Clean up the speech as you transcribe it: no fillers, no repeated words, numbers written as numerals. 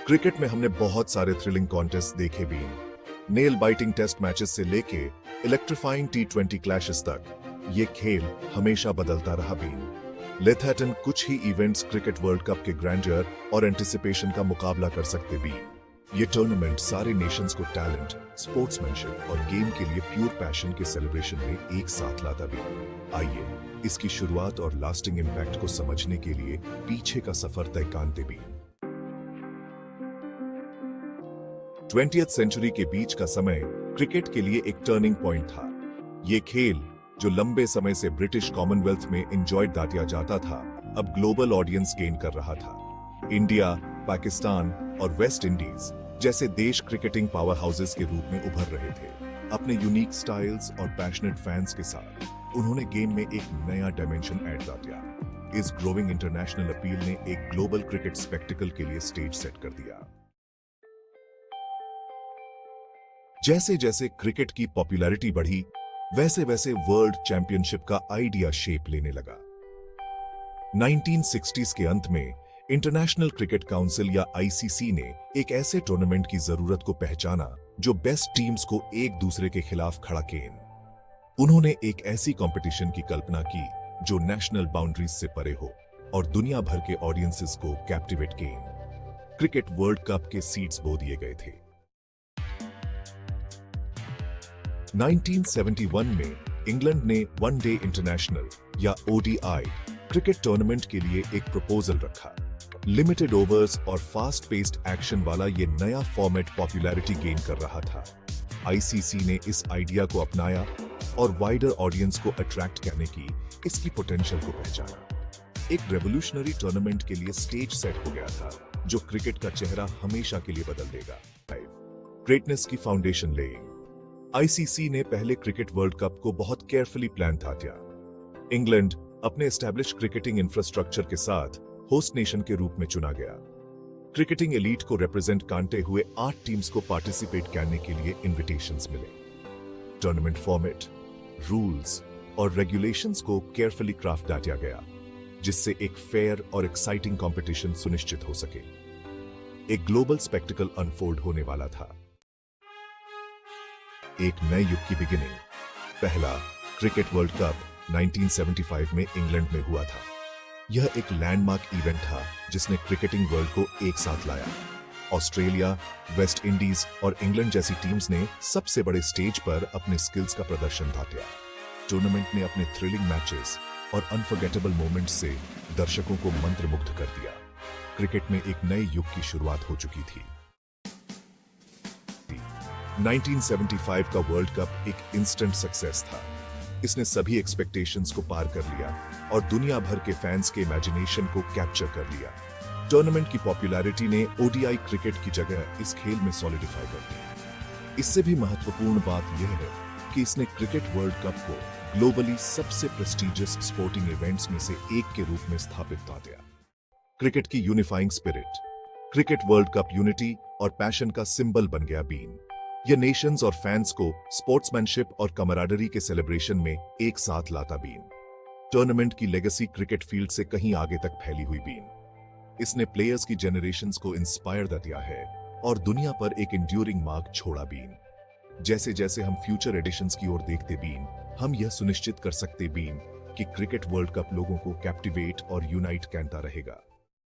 Cricket में हमने बहुत सारे थ्रिलिंग कॉन्टेस्ट देखे भी, नेल बाइटिंग टेस्ट मैचेस से लेके इलेक्ट्रीफाइंग T20 क्लैशेस तक ये खेल हमेशा बदलता रहा भी। लेथैटन कुछ ही इवेंट्स क्रिकेट वर्ल्ड कप के ग्रैंडर और एंटिसिपेशन का मुकाबला कर सकते भी। ये टूर्नामेंट सारे नेशंस को टैलेंट, स्पोर्ट्समैनशिप और गेम के लिए प्योर पैशन के सेलिब्रेशन में एक साथ लाता भी। आइए इसकी शुरुआत और लास्टिंग इम्पैक्ट को समझने के लिए पीछे का सफर तय कानते भी। 20th सेंचुरी के बीच का समय क्रिकेट के लिए एक टर्निंग पॉइंट था। ये खेल जो लंबे समय से ब्रिटिश कॉमनवेल्थ में एंजॉय दातिया जाता था, अब ग्लोबल ऑडियंस गेन कर रहा था। इंडिया, पाकिस्तान और वेस्ट इंडीज जैसे देश क्रिकेटिंग पावर हाउसेस के रूप में उभर रहे थे। अपने यूनिक स्टाइल्स और पैशनेट फैंस के साथ उन्होंने गेम में एक नया डायमेंशन ऐड कर दिया। इस ग्रोइंग इंटरनेशनल अपील ने एक ग्लोबल क्रिकेट स्पेक्टिकल के लिए स्टेज सेट कर दिया। जैसे जैसे क्रिकेट की पॉपुलैरिटी बढ़ी, वैसे वैसे वर्ल्ड चैंपियनशिप का आइडिया शेप लेने लगा। 1960s के अंत में इंटरनेशनल क्रिकेट काउंसिल या ICC ने एक ऐसे टूर्नामेंट की जरूरत को पहचाना जो बेस्ट टीम्स को एक दूसरे के खिलाफ खड़ा केन। उन्होंने एक ऐसी कंपटीशन की कल्पना की जो नेशनल बाउंड्रीज से परे हो और दुनिया भर के ऑडियंसेस को कैप्टिवेट केन। क्रिकेट वर्ल्ड कप के सीड्स बो दिए गए थे। 1971 में इंग्लैंड ने वनडे इंटरनेशनल या ODI क्रिकेट टूर्नामेंट के लिए एक प्रपोजल रखा। लिमिटेड ओवर्स और फास्ट पेस्ड एक्शन वाला ये नया फॉर्मेट पॉपुलैरिटी गेन कर रहा था। ICC ने इस आइडिया को अपनाया और वाइडर ऑडियंस को अट्रैक्ट करने की इसकी पोटेंशियल को पहचाना। एक रेवोल्यूशनरी टूर्नामेंट के लिए स्टेज सेट हो गया था जो क्रिकेट का चेहरा हमेशा के लिए बदल देगा। ग्रेटनेस की फाउंडेशन लेइंग। ICC ने पहले क्रिकेट वर्ल्ड कप को बहुत केयरफुली प्लान था। इंग्लैंड अपने एस्टैब्लिश क्रिकेटिंग इंफ्रास्ट्रक्चर के साथ होस्ट नेशन के रूप में चुना गया। क्रिकेटिंग एलीट को रिप्रेजेंट करते हुए 8 टीम्स को पार्टिसिपेट करने के लिए इनविटेशंस मिले। टूर्नामेंट फॉर्मेट, रूल्स और रेगुलेशंस को केयरफुली क्राफ्ट किया गया जिससे एक फेयर और एक्साइटिंग कंपटीशन सुनिश्चित हो सके। एक ग्लोबल स्पेक्टिकल अनफोल्ड होने वाला था। एक नए युग की बिगिनिंग। पहला क्रिकेट वर्ल्ड कप 1975 में इंग्लैंड में हुआ था। यह एक लैंडमार्क इवेंट था जिसने क्रिकेटिंग वर्ल्ड को एक साथ लाया। ऑस्ट्रेलिया, वेस्ट इंडीज और इंग्लैंड जैसी टीम्स ने सबसे बड़े स्टेज पर अपने स्किल्स का प्रदर्शन किया। टूर्नामेंट ने अपने थ्रिलिंग मैचेस और अनफॉरगेटेबल मोमेंट्स से दर्शकों को मंत्रमुग्ध कर दिया। क्रिकेट में एक नए युग की शुरुआत हो चुकी थी। 1975 का वर्ल्ड कप एक इंस्टेंट सक्सेस था। इसने सभी एक्सपेक्टेशंस को पार कर लिया और दुनिया भर के फैंस के इमेजिनेशन को कैप्चर कर लिया। टूर्नामेंट की पॉपुलैरिटी ने ODI क्रिकेट की जगह इस खेल में सॉलिडिफाई कर दी। इससे भी महत्वपूर्ण बात यह है कि इसने क्रिकेट वर्ल्ड कप को ग्लोबली सबसे प्रेस्टिजियस स्पोर्टिंग इवेंट्स में से एक के रूप में स्थापित कर दिया। क्रिकेट की unifying spirit. Cricket world cup unity और पैशन का सिंबल बन गया बीन। यह नेशंस और फैंस को स्पोर्ट्समैनशिप और कमराडरी के सेलिब्रेशन में एक साथ लाता बीन। टूर्नामेंट की लेगेसी क्रिकेट फील्ड से कहीं आगे तक फैली हुई बीन। इसने प्लेयर्स की जनरेशंस को इंस्पायर किया है और दुनिया पर एक एंड्यूरिंग मार्क छोड़ा बीन। जैसे जैसे हम फ्यूचर एडिशंस की ओर देखते बीन, हम यह सुनिश्चित कर सकते बीन कि क्रिकेट वर्ल्ड कप लोगों को कैप्टिवेट और यूनाइट करता रहेगा।